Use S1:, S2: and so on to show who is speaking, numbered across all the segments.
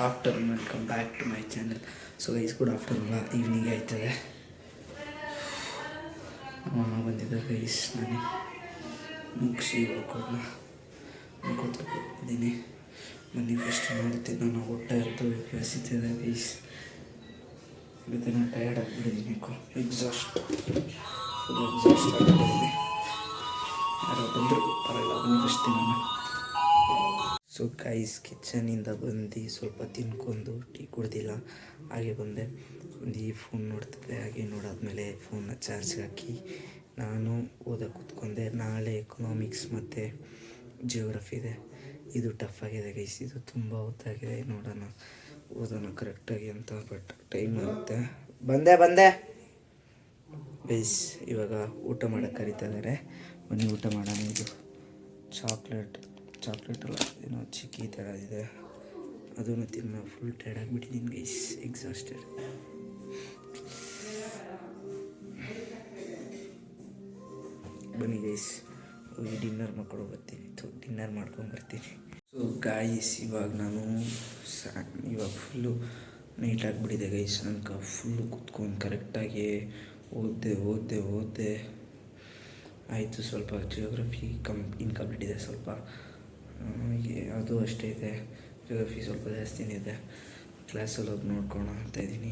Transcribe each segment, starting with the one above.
S1: afternoon, welcome back to my channel. So guys, good afternoon, evening ಆಯ್ತದೆ. ಬಂದಿದ್ದೆ guys, ನಾನು ಮುಗಿಸಿ ಹೋಗ್ಕೊತೀನಿ. ಬನ್ನಿ ಫಸ್ಟ್ ನೋಡ್ತೀನಿ, ನಾನು ಹೊಟ್ಟೆ ಹಸಿತಿದೆ ಗೈಸ್. ಇವತ್ತು ನಾನು ಟಯರ್ಡ್ ಆಗಿಬಿಟ್ಟಿದ್ದೀನಿ, ಎಕ್ಸಾಸ್ಟ್ ಆಗಿಬಿಟ್ಟಿದ್ದೀನಿ. ಯಾರೋ ಬಂದರು ಪರವಾಗಿಲ್ಲ, ಬನ್ನಿ ಫಸ್ಟ್ ನಾನು. ಸೊ ಗೈಸ್, ಕಿಚನಿಂದ ಬಂದು ಸ್ವಲ್ಪ ತಿನ್ಕೊಂಡು ಟೀ ಕುಡ್ದಿಲ್ಲ, ಹಾಗೆ ಬಂದೆ. ಒಂದು ಈ ಫೋನ್ ನೋಡ್ತಿದ್ದೆ, ಹಾಗೆ ನೋಡಾದ್ಮೇಲೆ ಫೋನ್ನ ಚಾರ್ಜ್ಗೆ ಹಾಕಿ ನಾನು ಓದಕ್ಕೆ ಕೂತ್ಕೊಂಡೆ. ನಾಳೆ ಎಕನಾಮಿಕ್ಸ್ ಮತ್ತು ಜಿಯೋಗ್ರಫಿ ಇದೆ. ಇದು ಟಫ್ ಆಗಿದೆ ಗೈಸ್, ಇದು ತುಂಬ ಓದಾಗಿದೆ. ನೋಡೋಣ ಓದೋಣ ಕರೆಕ್ಟಾಗಿ ಅಂತ, ಬಟ್ ಟೈಮ್ ಆಗುತ್ತೆ. ಬಂದೆ ಗೈಸ್. ಇವಾಗ ಊಟ ಮಾಡೋಕ್ಕೆ ಕರಿತಾ ಇದ್ದಾರೆ, ಬನ್ನಿ ಊಟ ಮಾಡೋಣ. ಇದು ಚಾಕ್ಲೇಟ್ ಅಲ್ಲ, ಏನೋ ಚಿಕ್ಕಿ ಥರ ಇದೆ, ಅದನ್ನು ತಿನ್ನೋ ಫುಲ್ ಟೈರ್ಡ್ ಆಗಿಬಿಟ್ಟಿದ್ದೀನಿ ಗೈಸ್, ಎಕ್ಸಾಸ್ಟೆಡ್. ಬನ್ನಿ ಗೈಸ್, ಹೋಗಿ ಡಿನ್ನರ್ ಮಾಡ್ಕೊಂಡು ಬರ್ತೀನಿ. ಸೊ ಗಾಯ್ಸ್, ಇವಾಗ ನಾನು ಫುಲ್ಲು ನೈಟ್ ಆಗಿಬಿಟ್ಟಿದೆ ಗೈಸ್. ನನಗೆ ಫುಲ್ಲು ಕುತ್ಕೊಂಡು ಕರೆಕ್ಟಾಗಿ ಓದಿದೆ ಆಯಿತು. ಸ್ವಲ್ಪ ಜಿಯೋಗ್ರಫಿ ಇನ್ಕಂಪ್ಲೀಟ್ ಇದೆ, ಸ್ವಲ್ಪ ಅದು ಅಷ್ಟೇ ಇದೆ. ಜಿಯೋಗ್ರಫಿ ಸ್ವಲ್ಪ ಜಾಸ್ತಿನೇ ಇದೆ. ಕ್ಲಾಸಲ್ಲಿ ಹೋಗಿ ನೋಡ್ಕೊಳ್ಳೋಣ ಅಂತ ಇದ್ದೀನಿ.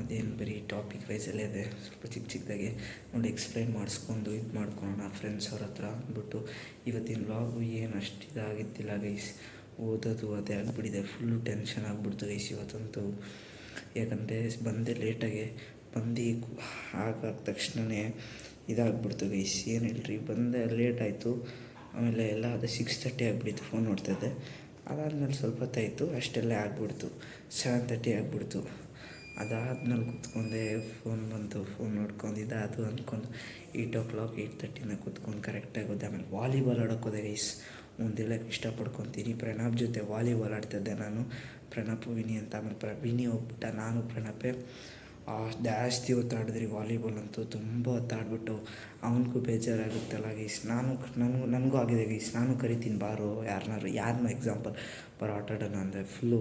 S1: ಅದೇನು ಬರೀ ಟಾಪಿಕ್ ವೈಸಲ್ಲೇ ಇದೆ, ಸ್ವಲ್ಪ ಚಿಕ್ಕದಾಗೆ ನೋಡಿ ಎಕ್ಸ್ಪ್ಲೈನ್ ಮಾಡಿಸ್ಕೊಂಡು ಇದು ಮಾಡ್ಕೊಳ್ಳೋಣ ಫ್ರೆಂಡ್ಸ್ ಅವ್ರ ಹತ್ರ ಅಂದ್ಬಿಟ್ಟು. ಇವತ್ತಿನ ವ್ಲಾಗು ಏನು ಅಷ್ಟು ಇದಾಗಿದ್ದಿಲ್ಲ ಗೈಸ್, ಓದೋದು ಅದೇ ಆಗಿಬಿಟ್ಟಿದೆ. ಫುಲ್ಲು ಟೆನ್ಷನ್ ಆಗಿಬಿಡ್ತು ಗೈಸ್ ಇವತ್ತಂತೂ. ಯಾಕಂದರೆ ಬಂದೆ ಲೇಟಾಗೆ, ಆಗಾದ ತಕ್ಷಣವೇ ಇದಾಗ್ಬಿಡ್ತು ಗೈಸ್. ಏನು ಹೇಳ್ರಿ, ಬಂದೆ ಲೇಟ್ ಆಯಿತು. ಆಮೇಲೆ ಎಲ್ಲ ಅದು 6:30 ಆಗಿಬಿಡ್ತು, ಫೋನ್ ನೋಡ್ತಾಯಿದ್ದೆ. ಅದಾದಮೇಲೆ ಸ್ವಲ್ಪ ಹೊತ್ತಾಯಿತು, ಅಷ್ಟೆಲ್ಲ ಆಗ್ಬಿಡ್ತು, 7:30 ಆಗಿಬಿಡ್ತು. ಅದಾದ್ಮೇಲೆ ಕೂತ್ಕೊಂಡೆ, ಫೋನ್ ಬಂತು, ಫೋನ್ ನೋಡ್ಕೊಂಡು ಇದಾದು ಅಂದ್ಕೊಂಡು 8 o'clock 8:30 ಕೂತ್ಕೊಂಡು ಕರೆಕ್ಟಾಗಿ ಹೋದೆ. ಆಮೇಲೆ ವಾಲಿಬಾಲ್ ಆಡೋಕೆ ಹೋದೆ ಗೈಸ್. ಹೇಳೋಕ್ಕೆ ಇಷ್ಟಪಡ್ಕೊತೀನಿ, ಪ್ರಣಾಪ್ ಜೊತೆ ವಾಲಿಬಾಲ್ ಆಡ್ತಿದ್ದೆ ನಾನು. ಪ್ರಣಾಪ್ ವಿನಿ ಅಂತ. ಆಮೇಲೆ ವಿನಿ ಹೋಗ್ಬಿಟ್ಟ, ನಾನು ಪ್ರಣಪೇ ಜಾಸ್ತಿ ಹೊತ್ತು ಆಡಿದ್ರಿ ವಾಲಿಬಾಲ್ ಅಂತೂ. ತುಂಬ ಹೊತ್ತು ಆಡ್ಬಿಟ್ಟು ಅವನಿಗೂ ಬೇಜಾರಾಗುತ್ತಲ್ಲ ಗೈಸ್. ನನಗೂ ಆಗಿದೆ ಗೈಸ್. ನಾನು ಕರಿತೀನಿ ಬಾರೋ, ಯಾರನ್ನೂ ಎಕ್ಸಾಂಪಲ್ ಬರೋ ಆಟ ಆಡೋಣ ಅಂದರೆ ಫುಲ್ಲು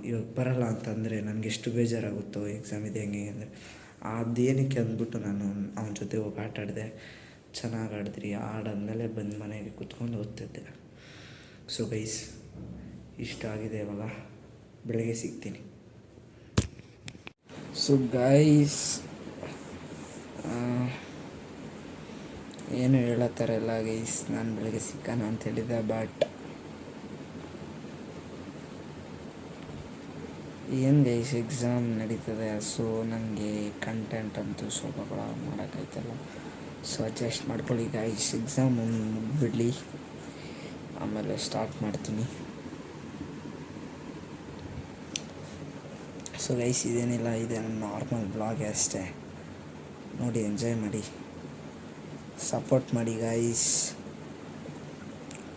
S1: ಇವಾಗ ಬರೋಲ್ಲ ಅಂತಂದರೆ ನನಗೆ ಎಷ್ಟು ಬೇಜಾರಾಗುತ್ತೋ. ಎಕ್ಸಾಮ್ ಇದೆ ಹೆಂಗೆ ಅಂದರೆ ಅದೇನಕ್ಕೆ ಅಂದ್ಬಿಟ್ಟು ನಾನು ಅವನ ಜೊತೆ ಹೋಗಿ ಆಟ ಆಡಿದೆ. ಚೆನ್ನಾಗಿ ಆಡಿದ್ರಿ. ಆಡಾದ್ಮೇಲೆ ಬಂದು ಮನೆಗೆ ಕೂತ್ಕೊಂಡು ಓದ್ತಿದ್ದೆ. ಸೊ ಗೈಸ್, ಇಷ್ಟ ಆಗಿದೆ. ಇವಾಗ ಬೆಳಗ್ಗೆ ಸಿಗ್ತೀನಿ. ಸೊ ಗೈಸ್, ಏನು ಹೇಳತ್ತಾರಲ್ಲ ಗೈಸ್, ನಾನು ಬೆಳಗ್ಗೆ ಸಿಕ್ಕೋಣ ಅಂತ ಹೇಳಿದ್ದೆ, ಬಟ್ ಏನು ಗೈಸ್, ಎಕ್ಸಾಮ್ ನಡೀತದೆ. ಸೊ ನನಗೆ ಕಂಟೆಂಟ್ ಅಂತೂ ಸ್ವಲ್ಪ ಕೂಡ ಮಾಡೋಕ್ಕಾಯ್ತಲ್ಲ. ಸೊ ಅಡ್ಜಸ್ಟ್ ಮಾಡ್ಕೊಳ್ಳಿ ಗೈಸ್. ಎಕ್ಸಾಮ್ ಮುಗಿಬಿಡಲಿ, ಆಮೇಲೆ ಸ್ಟಾರ್ಟ್ ಮಾಡ್ತೀನಿ. ಸೊ ಗೈಸ್, ಇದೇನಿಲ್ಲ, ಇದೆ ನಾರ್ಮಲ್ ಬ್ಲಾಗ್ ಅಷ್ಟೇ. ನೋಡಿ ಎಂಜಾಯ್ ಮಾಡಿ, ಸಪೋರ್ಟ್ ಮಾಡಿ ಗೈಸ್.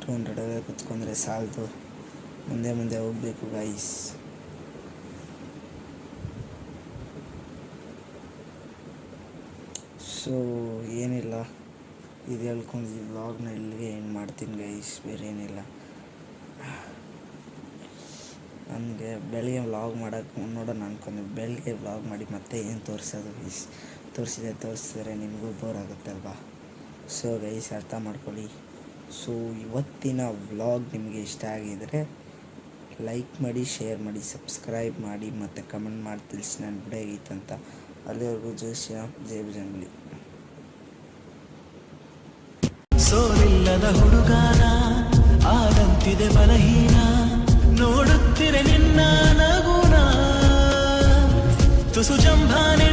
S1: 200 ಕೂತ್ಕೊಂಡ್ರೆ ಸಾಲದು, ಮುಂದೆ ಹೋಗಬೇಕು ಗೈಸ್. ಸೊ ಏನಿಲ್ಲ, ಇದು ಹೇಳ್ಕೊಂಡು ಈ ಬ್ಲಾಗ್ನ ಇಲ್ಲಿಗೆ ಏನು ಮಾಡ್ತೀನಿ ಗೈಸ್, ಬೇರೆ ಏನಿಲ್ಲ. ನನಗೆ ಬೆಳಗ್ಗೆ ವ್ಲಾಗ್ ಮಾಡೋಕ್ಕೆ ನೋಡೋಣ ಅಂದ್ಕೊಂಡೆ. ಬೆಳಗ್ಗೆ ವ್ಲಾಗ್ ಮಾಡಿ ಮತ್ತೆ ಏನು ತೋರಿಸೋದು ಗೈಸ್, ತೋರಿಸಿದ್ರೆ ನಿಮಗೂ ಬೋರ್ ಆಗುತ್ತಲ್ವಾ. ಸೊ ಗೈಸ್, ಅರ್ಥ ಮಾಡ್ಕೊಳ್ಳಿ. ಸೊ ಇವತ್ತಿನ ವ್ಲಾಗ್ ನಿಮಗೆ ಇಷ್ಟ ಆಗಿದರೆ ಲೈಕ್ ಮಾಡಿ, ಶೇರ್ ಮಾಡಿ, ಸಬ್ಸ್ಕ್ರೈಬ್ ಮಾಡಿ, ಮತ್ತು ಕಮೆಂಟ್ ಮಾಡಿ ತಿಳಿಸಿ ನಾನು ವಿಡಿಯೋ ಹೇಗಿತ್ತಂತ. ಅಲ್ಲಿವರೆಗೂ ಜೈ ಶ್ರೀರಾಮ್, ಜೈ ಬಜರಂಗಬಲಿ.
S2: ಸೋಲಿಲ್ಲದ ಹುಡುಗಾನ ಆದಂತಿದೆ ಬಲಹೀನ, ನೋಡುತ್ತಿರೆ ನಿನ್ನ ನಗುನ ತುಸು ಜಂಭಾನೆ